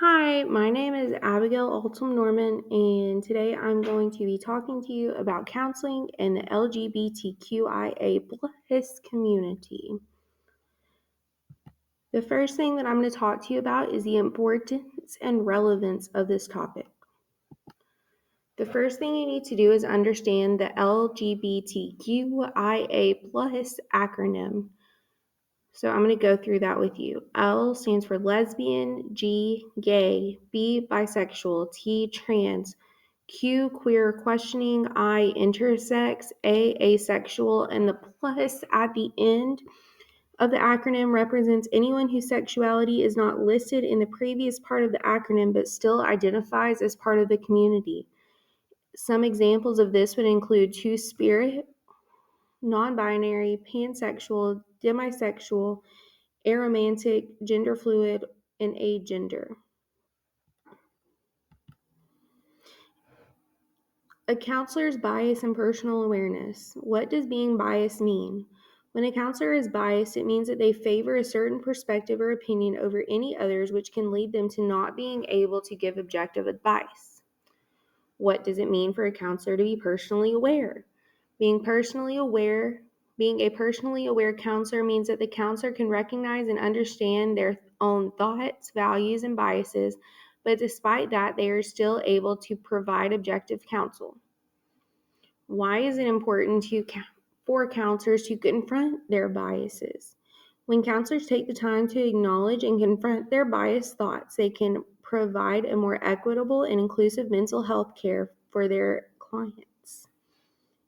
Hi, my name is Abigail Altum Norman, and today I'm going to be talking to you about counseling in the LGBTQIA plus community. The first thing that I'm going to talk to you about is the importance and relevance of this topic. The first thing you need to do is understand the LGBTQIA plus acronym. So I'm going to go through that with you. L stands for lesbian, G, gay, B, bisexual, T, trans, Q, queer questioning, I, intersex, A, asexual, and the plus at the end of the acronym represents anyone whose sexuality is not listed in the previous part of the acronym but still identifies as part of the community. Some examples of this would include two-spirit, non-binary, pansexual, demisexual, aromantic, gender fluid, and agender. A counselor's bias and personal awareness. What does being biased mean? When a counselor is biased, it means that they favor a certain perspective or opinion over any others, which can lead them to not being able to give objective advice. What does it mean for a counselor to be personally aware? Being a personally aware counselor means that the counselor can recognize and understand their own thoughts, values, and biases, but despite that, they are still able to provide objective counsel. Why is it important for counselors to confront their biases? When counselors take the time to acknowledge and confront their biased thoughts, they can provide a more equitable and inclusive mental health care for their clients,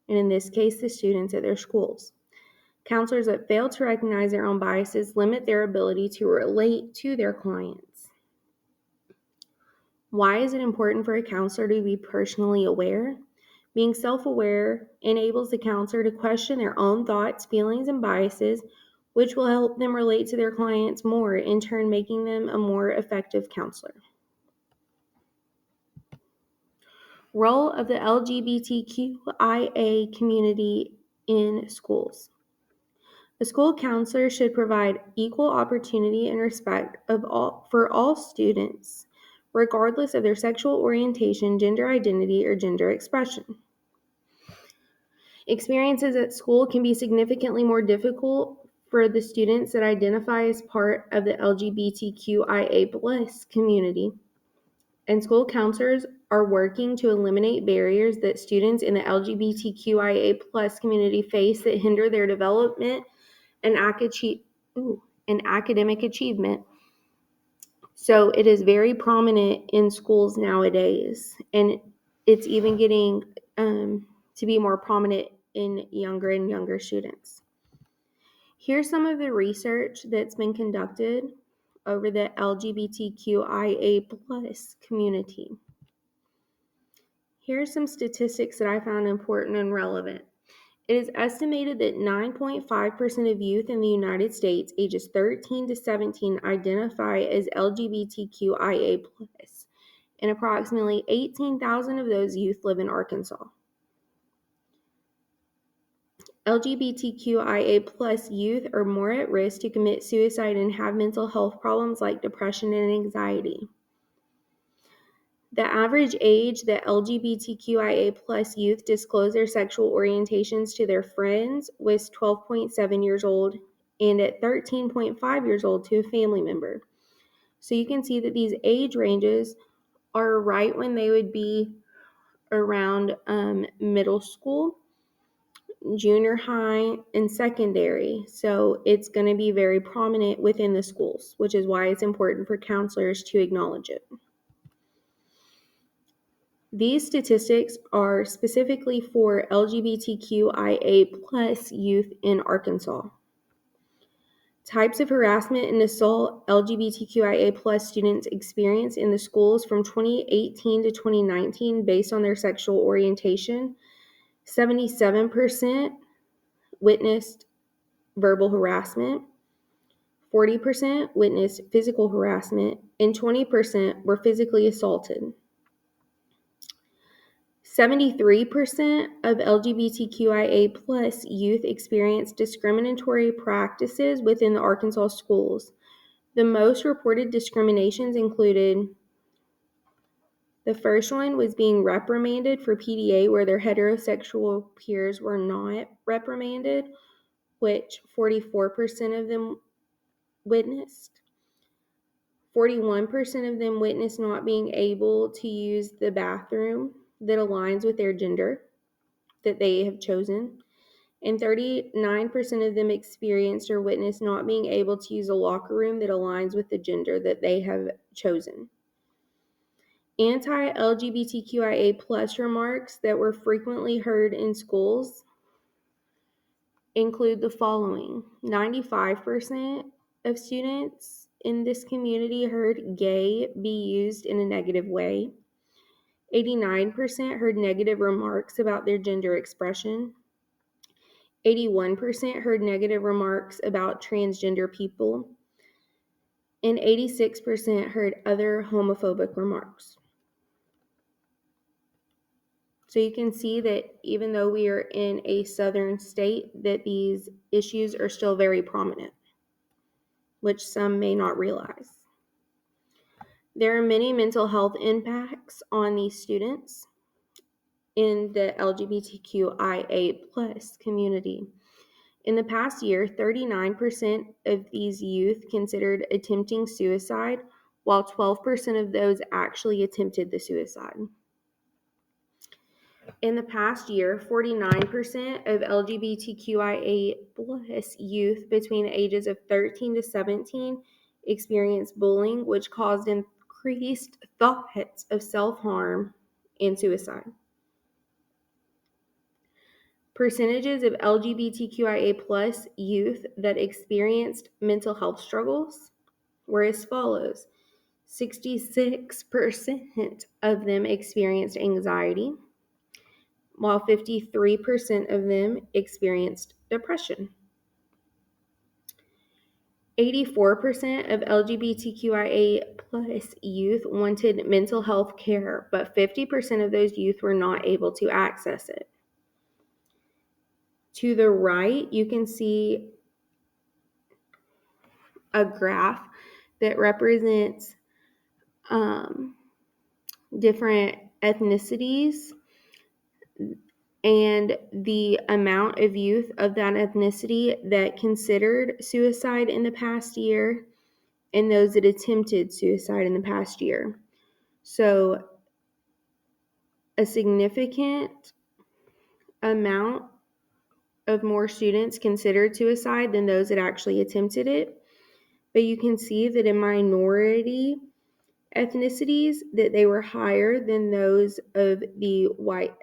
and in this case, the students at their schools. Counselors that fail to recognize their own biases limit their ability to relate to their clients. Why is it important for a counselor to be personally aware? Being self-aware enables the counselor to question their own thoughts, feelings, and biases, which will help them relate to their clients more, in turn making them a more effective counselor. Role of the LGBTQIA community in schools. A school counselor should provide equal opportunity and respect for all students, regardless of their sexual orientation, gender identity, or gender expression. Experiences at school can be significantly more difficult for the students that identify as part of the LGBTQIA plus community, and school counselors are working to eliminate barriers that students in the LGBTQIA plus community face that hinder their development and academic achievement. So it is very prominent in schools nowadays, and it's even getting to be more prominent in younger and younger students. Here's some of the research that's been conducted over the LGBTQIA plus community. Here are some statistics that I found important and relevant. It is estimated that 9.5% of youth in the United States ages 13 to 17 identify as LGBTQIA+, and approximately 18,000 of those youth live in Arkansas. LGBTQIA+ youth are more at risk to commit suicide and have mental health problems like depression and anxiety. The average age that LGBTQIA+ youth disclose their sexual orientations to their friends was 12.7 years old, and at 13.5 years old to a family member. So you can see that these age ranges are right when they would be around middle school, junior high, and secondary. So it's going to be very prominent within the schools, which is why it's important for counselors to acknowledge it. These statistics are specifically for LGBTQIA+ youth in Arkansas. Types of harassment and assault LGBTQIA+ students experienced in the schools from 2018 to 2019 based on their sexual orientation. 77% witnessed verbal harassment, 40% witnessed physical harassment, and 20% were physically assaulted. 73% of LGBTQIA+ youth experienced discriminatory practices within the Arkansas schools. The most reported discriminations included The first one was being reprimanded for PDA where their heterosexual peers were not reprimanded, which 44% of them witnessed. 41% of them witnessed not being able to use the bathroom that aligns with their gender that they have chosen. And 39% of them experienced or witnessed not being able to use a locker room that aligns with the gender that they have chosen. Anti-LGBTQIA plus remarks that were frequently heard in schools include the following. 95% of students in this community heard gay be used in a negative way. 89% heard negative remarks about their gender expression. 81% heard negative remarks about transgender people. And 86% heard other homophobic remarks. So you can see that even though we are in a southern state, that these issues are still very prominent, which some may not realize. There are many mental health impacts on these students in the LGBTQIA plus community. In the past year, 39% of these youth considered attempting suicide, while 12% of those actually attempted the suicide. In the past year, 49% of LGBTQIA plus youth between the ages of 13 to 17 experienced bullying, which caused increased thoughts of self-harm and suicide. Percentages of LGBTQIA plus youth that experienced mental health struggles were as follows. 66% of them experienced anxiety, while 53% of them experienced depression. 84% of LGBTQIA plus youth wanted mental health care, but 50% of those youth were not able to access it. To the right, you can see a graph that represents different ethnicities and the amount of youth of that ethnicity that considered suicide in the past year and those that attempted suicide in the past year. So a significant amount of more students considered suicide than those that actually attempted it. But you can see that in minority ethnicities that they were higher than those of the white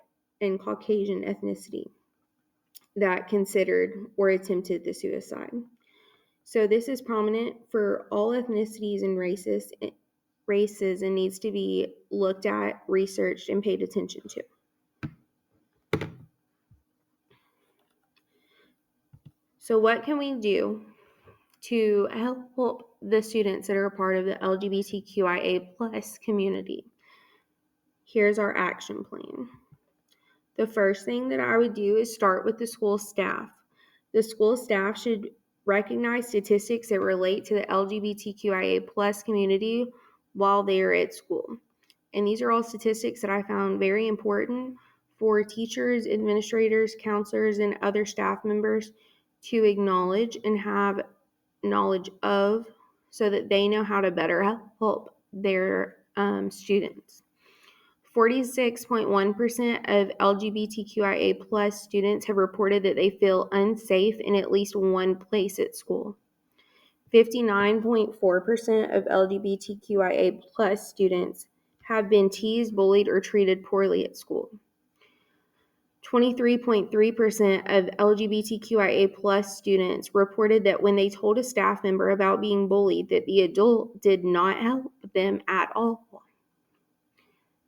and Caucasian ethnicity that considered or attempted the suicide. So this is prominent for all ethnicities and races and needs to be looked at, researched, and paid attention to. So what can we do to help the students that are a part of the LGBTQIA plus community? Here's our action plan. The first thing that I would do is start with the school staff. The school staff should recognize statistics that relate to the LGBTQIA plus community while they are at school. And these are all statistics that I found very important for teachers, administrators, counselors, and other staff members to acknowledge and have knowledge of so that they know how to better help their students. 46.1% of LGBTQIA plus students have reported that they feel unsafe in at least one place at school. 59.4% of LGBTQIA plus students have been teased, bullied, or treated poorly at school. 23.3% of LGBTQIA plus students reported that when they told a staff member about being bullied, that the adult did not help them at all.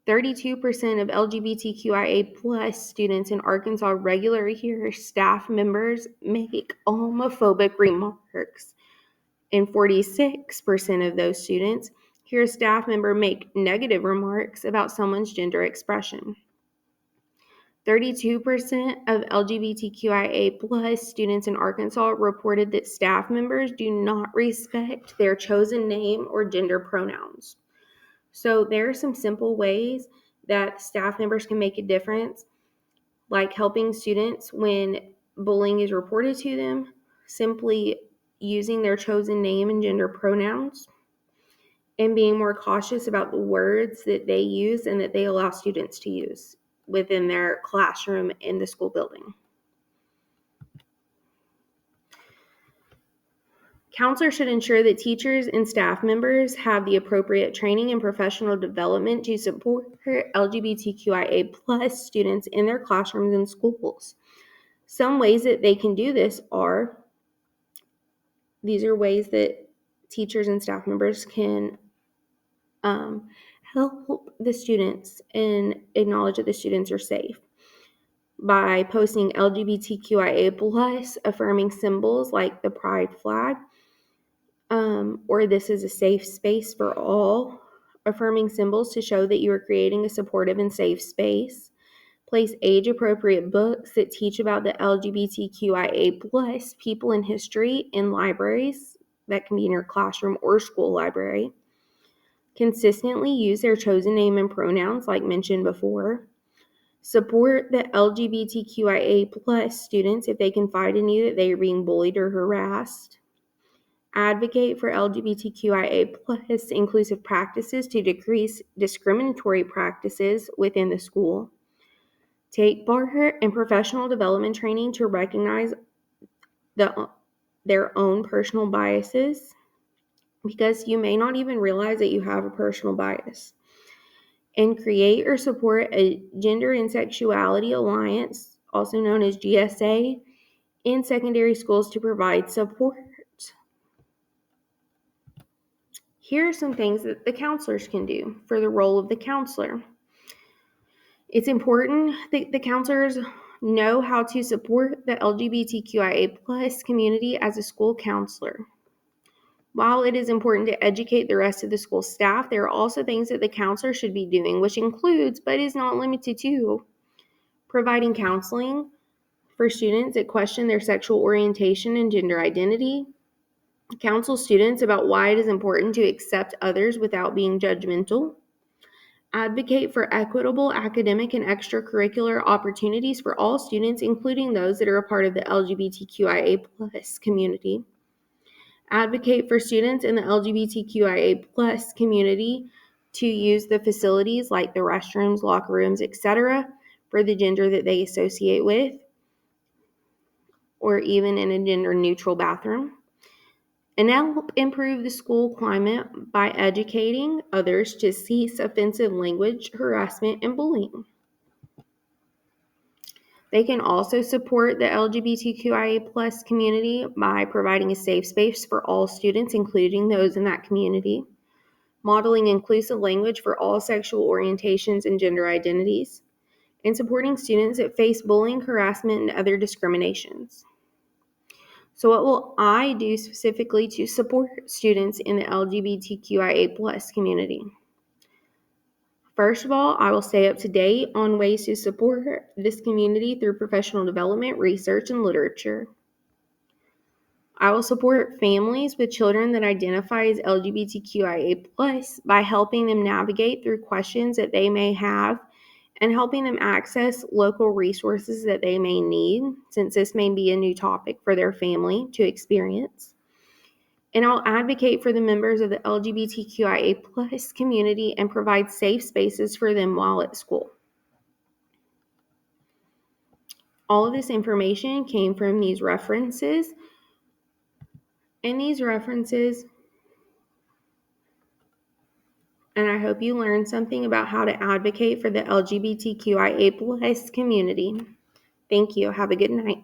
32% of LGBTQIA plus students in Arkansas regularly hear staff members make homophobic remarks, and 46% of those students hear a staff member make negative remarks about someone's gender expression. 32% of LGBTQIA plus students in Arkansas reported that staff members do not respect their chosen name or gender pronouns. So there are some simple ways that staff members can make a difference, like helping students when bullying is reported to them, simply using their chosen name and gender pronouns, and being more cautious about the words that they use and that they allow students to use within their classroom in the school building. Counselors should ensure that teachers and staff members have the appropriate training and professional development to support LGBTQIA plus students in their classrooms and schools. Some ways that they can do this are, these are ways that teachers and staff members can help the students and acknowledge that the students are safe by posting LGBTQIA plus affirming symbols like the pride flag, or this is a safe space for all, affirming symbols to show that you are creating a supportive and safe space. Place age-appropriate books that teach about the LGBTQIA plus people in history in libraries. That can be in your classroom or school library. Consistently use their chosen name and pronouns like mentioned before. Support the LGBTQIA plus students if they confide in you that they are being bullied or harassed. Advocate for LGBTQIA plus inclusive practices to decrease discriminatory practices within the school. Take part in professional development training to recognize their own personal biases, because you may not even realize that you have a personal bias. And create or support a Gender and Sexuality Alliance, also known as GSA, in secondary schools to provide support. Here are some things that the counselors can do for the role of the counselor. It's important that the counselors know how to support the LGBTQIA plus community as a school counselor. While it is important to educate the rest of the school staff, there are also things that the counselor should be doing, which includes, but is not limited to, providing counseling for students that question their sexual orientation and gender identity, counsel students about why it is important to accept others without being judgmental, advocate for equitable academic and extracurricular opportunities for all students, including those that are a part of the LGBTQIA plus community, advocate for students in the LGBTQIA plus community to use the facilities like the restrooms, locker rooms, etc., for the gender that they associate with, or even in a gender-neutral bathroom, and help improve the school climate by educating others to cease offensive language, harassment, and bullying. They can also support the LGBTQIA plus community by providing a safe space for all students, including those in that community, modeling inclusive language for all sexual orientations and gender identities, and supporting students that face bullying, harassment, and other discriminations. So what will I do specifically to support students in the LGBTQIA plus community? First of all, I will stay up to date on ways to support this community through professional development, research, and literature. I will support families with children that identify as LGBTQIA plus by helping them navigate through questions that they may have and helping them access local resources that they may need, since this may be a new topic for their family to experience. And I'll advocate for the members of the LGBTQIA plus community and provide safe spaces for them while at school. All of this information came from these references, and I hope you learned something about how to advocate for the LGBTQIA plus community. Thank you. Have a good night.